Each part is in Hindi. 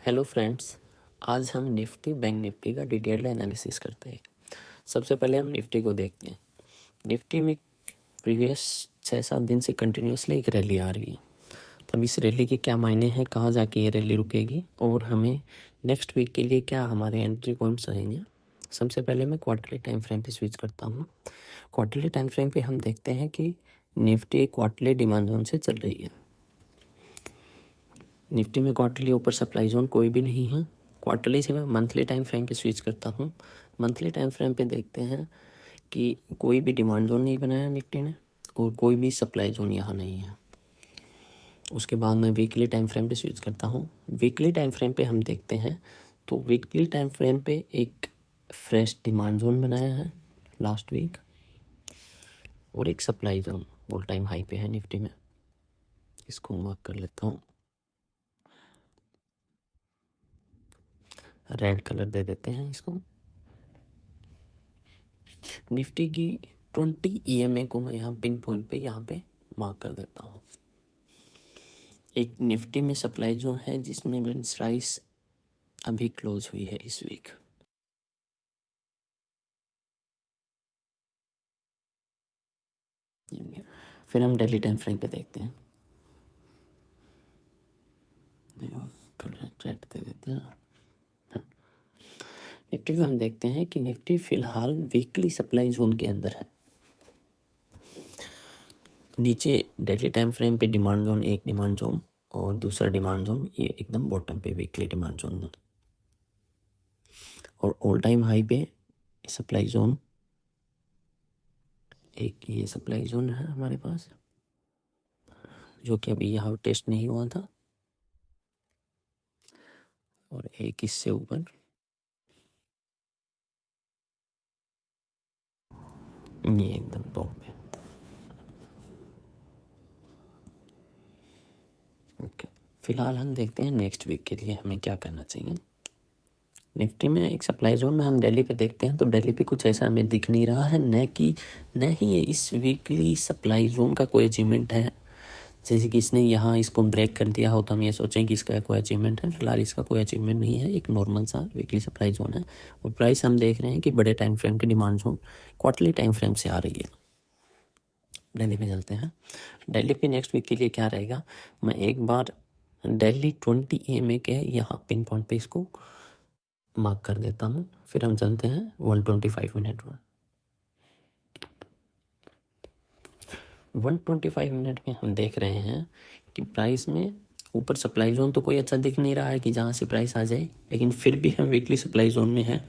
हेलो फ्रेंड्स, आज हम निफ्टी बैंक निफ्टी का डिटेल्ड एनालिसिस करते हैं। सबसे पहले हम निफ्टी को देखते हैं। निफ्टी में प्रीवियस 6-7 दिन से कंटिन्यूसली एक रैली आ रही है। तब इस रैली के क्या मायने हैं, कहाँ जाके ये रैली रुकेगी और हमें नेक्स्ट वीक के लिए क्या हमारे एंट्री पॉइंट्स रहेंगे। सबसे पहले मैं क्वार्टरली टाइम फ्रेम पे स्विच करता हूँ। क्वार्टरली टाइम फ्रेम पे हम देखते हैं कि निफ्टी क्वार्टरली डिमांड जोन से चल रही है। निफ्टी में क्वार्टरली ऊपर सप्लाई जोन कोई भी नहीं है। क्वार्टरली से मैं मंथली टाइम फ्रेम पे स्विच करता हूँ। मंथली टाइम फ्रेम पे देखते हैं कि कोई भी डिमांड जोन नहीं बनाया निफ्टी ने और कोई भी सप्लाई जोन यहाँ नहीं है। उसके बाद मैं वीकली टाइम फ्रेम पे स्विच करता हूँ। वीकली टाइम फ्रेम पे हम देखते हैं तो वीकली टाइम फ्रेम पे एक फ्रेश डिमांड जोन बनाया है लास्ट वीक और एक supply zone all time high पे है निफ्टी में। इसको मार्क कर लेता हूँ, रेड कलर दे देते हैं इसको। निफ्टी की 20 EMA को मैं यहाँ पिन पॉइंट पे यहाँ पे मार्क कर देता हूँ। एक निफ्टी में सप्लाई जो है जिसमें प्राइस अभी क्लोज हुई है इस वीक। फिर हम डेली टाइम फ्रेम पे देखते हैं। दे देते हैं। निफ्टी को हम देखते हैं कि निफ्टी फिलहाल वीकली सप्लाई जोन के अंदर है। नीचे डेली टाइम फ्रेम पे डिमांड जोन, एक डिमांड जोन और दूसरा डिमांड जोन, ये एकदम बॉटम पे वीकली डिमांड जोन और ऑल टाइम हाई पे सप्लाई जोन। एक ये सप्लाई जोन है हमारे पास जो कि अभी यहाँ टेस्ट नहीं हुआ था और एक इससे ऊपर ये एकदम टॉप पे। ओके, फिलहाल हम देखते हैं नेक्स्ट वीक के लिए हमें क्या करना चाहिए। निफ्टी में एक सप्लाई जोन में हम दिल्ली पे देखते हैं तो दिल्ली पे कुछ ऐसा हमें दिख नहीं रहा है, न ही इस वीकली सप्लाई जोन का कोई अचीवमेंट है। जैसे कि इसने यहाँ इसको ब्रेक कर दिया हो तो हम ये सोचें कि इसका कोई अचीवमेंट है। फिलहाल इसका कोई अचीवमेंट नहीं है, एक नॉर्मल सा वीकली सप्लाई जोन है और प्राइस हम देख रहे हैं कि बड़े टाइम फ्रेम की demand zone quarterly time frame से आ रही है। दिल्ली में चलते हैं। दिल्ली पे नेक्स्ट वीक के लिए क्या रहेगा, मैं एक बार दिल्ली 20 EMA के यहाँ पिन पॉइंट पे इसको मार्क कर देता हूँ। फिर हम चलते हैं 125 मिनट में। 125 मिनट में हम देख रहे हैं कि प्राइस में ऊपर सप्लाई जोन तो कोई अच्छा दिख नहीं रहा है कि जहाँ से प्राइस आ जाए, लेकिन फिर भी हम वीकली सप्लाई जोन में हैं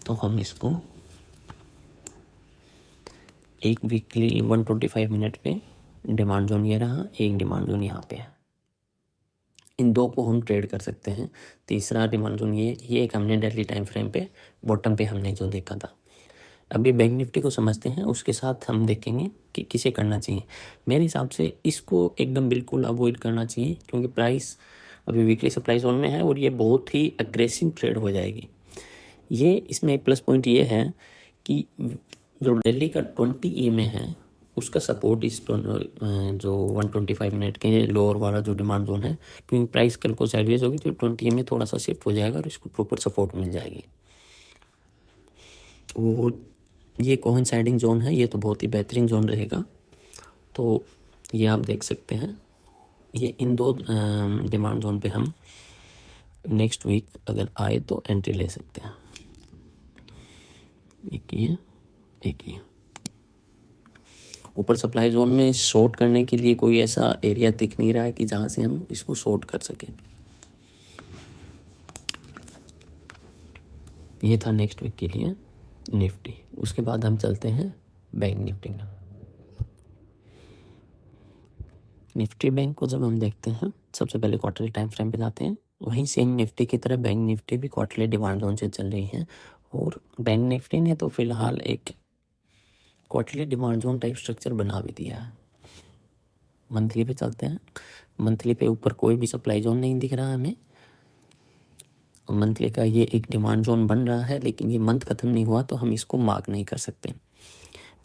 तो हम इसको एक वीकली 125 मिनट पे डिमांड जोन ये रहा, एक डिमांड जोन यहाँ पे है। इन दो को हम ट्रेड कर सकते हैं। तीसरा डिमांड जोन ये एक हमने डेली टाइम फ्रेम पे बॉटम पे हमने जो देखा था। अभी बैंक निफ्टी को समझते हैं, उसके साथ हम देखेंगे कि किसे करना चाहिए। मेरे हिसाब से इसको एकदम बिल्कुल अवॉइड करना चाहिए क्योंकि प्राइस अभी वीकली सप्लाई जोन में है और ये बहुत ही अग्रेसिव ट्रेड हो जाएगी। ये इसमें एक प्लस पॉइंट ये है कि जो दिल्ली का 20 EMA है उसका सपोर्ट इस जो 125 मिनट के लोअर वाला जो डिमांड जोन है, क्योंकि प्राइस कल को साइडवेज होगी तो 20 EMA थोड़ा सा शिफ्ट हो जाएगा और इसको प्रॉपर सपोर्ट मिल जाएगी। वो ये कोइंसाइडिंग जोन है, ये तो बहुत ही बेहतरीन जोन रहेगा। तो ये आप देख सकते हैं, ये इन दो डिमांड जोन पे हम नेक्स्ट वीक अगर आए तो एंट्री ले सकते हैं। एक ये ऊपर सप्लाई जोन में शॉर्ट करने के लिए कोई ऐसा एरिया दिख नहीं रहा है कि जहाँ से हम इसको शॉर्ट कर सकें। ये था नेक्स्ट वीक के लिए निफ्टी। उसके बाद हम चलते हैं बैंक निफ्टी में। निफ्टी बैंक को जब हम देखते हैं सबसे पहले क्वार्टरली टाइम फ्रेम पे जाते हैं। वहीं सेम निफ्टी की तरह बैंक निफ्टी भी क्वार्टरली डिमांड जोन से चल रही है और बैंक निफ्टी ने तो फिलहाल एक quarterly demand zone type structure बना भी दिया है। मंथली पे चलते हैं। मंथली पे ऊपर कोई भी सप्लाई जोन नहीं दिख रहा हमें। मंथली का ये एक डिमांड जोन बन रहा है लेकिन ये मंथ ख़त्म नहीं हुआ तो हम इसको मार्क नहीं कर सकते।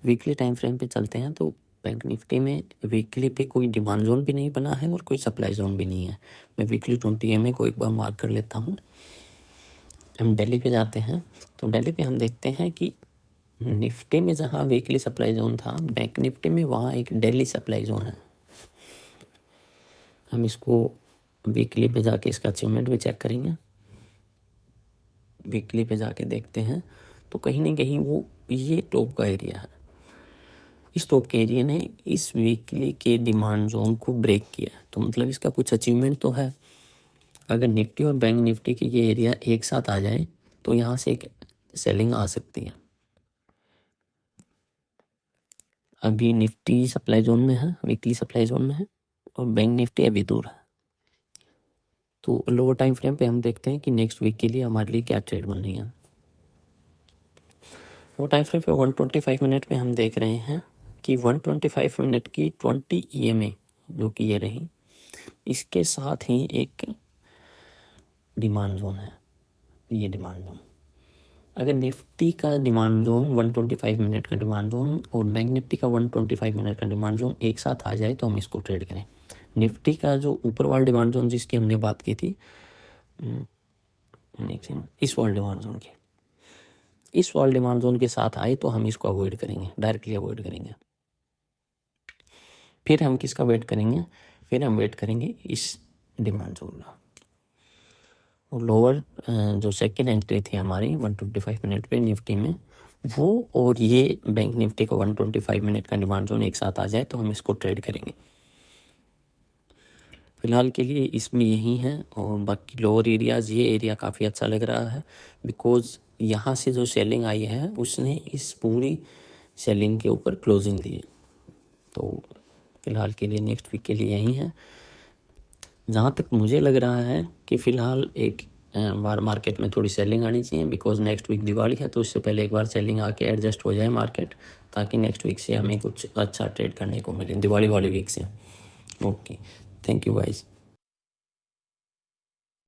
वीकली टाइम फ्रेम पे चलते हैं तो बैंक निफ्टी में वीकली पे कोई डिमांड जोन भी नहीं बना है और कोई सप्लाई जोन भी नहीं है। मैं वीकली 20 EMA को एक बार मार्क कर लेता हूँ। हम डेली पे जाते हैं तो डेली पे हम देखते हैं कि निफ्टी में जहाँ वीकली सप्लाई जोन था, बैंक निफ्टी में वहाँ एक डेली सप्लाई जोन है। हम इसको वीकली पे जाके इसका अचीवमेंट भी चेक करेंगे। वीकली पे जाके देखते हैं तो कहीं ना कहीं वो ये टॉप का एरिया है। इस टॉप के एरिया ने इस वीकली के डिमांड जोन को ब्रेक किया, तो मतलब इसका कुछ अचीवमेंट तो है। अगर निफ्टी और बैंक निफ्टी के ये एरिया एक साथ आ जाए तो यहाँ से एक सेलिंग आ सकती है। अभी निफ्टी सप्लाई जोन में है, वीकली सप्लाई जोन में है, और बैंक निफ्टी अभी दूर है। तो लोअर टाइम फ्रेम पे हम देखते हैं कि नेक्स्ट वीक के लिए हमारे लिए क्या ट्रेड बन रही है। लोअर टाइम फ्रेम पे 125 मिनट पे हम देख रहे हैं कि 125 मिनट की 20 EMA जो कि ये रही, इसके साथ ही एक डिमांड जोन है। ये डिमांड जोन, अगर निफ्टी का डिमांड जोन 125 मिनट का डिमांड जोन और बैंक निफ्टी का 125 मिनट का डिमांड जोन एक साथ आ जाए तो हम इसको ट्रेड करें। निफ्टी का जो ऊपर वाला डिमांड जोन जिसकी हमने बात की थी, इस वाले डिमांड जोन की, इस वाले डिमांड जोन के साथ आए तो हम इसको अवॉइड करेंगे, डायरेक्टली अवॉइड करेंगे। फिर हम किसका वेट करेंगे? फिर हम वेट करेंगे इस डिमांड जोन का। और लोअर जो सेकेंड एंट्री थी हमारी 125 मिनट पे निफ्टी में, वो और ये बैंक निफ्टी का 125 मिनट का डिमांड जोन एक साथ आ जाए तो हम इसको ट्रेड करेंगे। फिलहाल के लिए इसमें यही है। और बाकी लोअर एरियाज़, ये एरिया काफ़ी अच्छा लग रहा है बिकॉज यहाँ से जो सेलिंग आई है उसने इस पूरी सेलिंग के ऊपर क्लोजिंग दी। तो फिलहाल के लिए नेक्स्ट वीक के लिए यही है। जहाँ तक मुझे लग रहा है कि फ़िलहाल एक बार मार्केट में थोड़ी सेलिंग आनी चाहिए बिकॉज नेक्स्ट वीक दिवाली है, तो उससे पहले एक बार सेलिंग आके एडजस्ट हो जाए मार्केट, ताकि नेक्स्ट वीक से हमें कुछ अच्छा ट्रेड करने को मिले दिवाली वाली वीक से। Okay, thank you guys.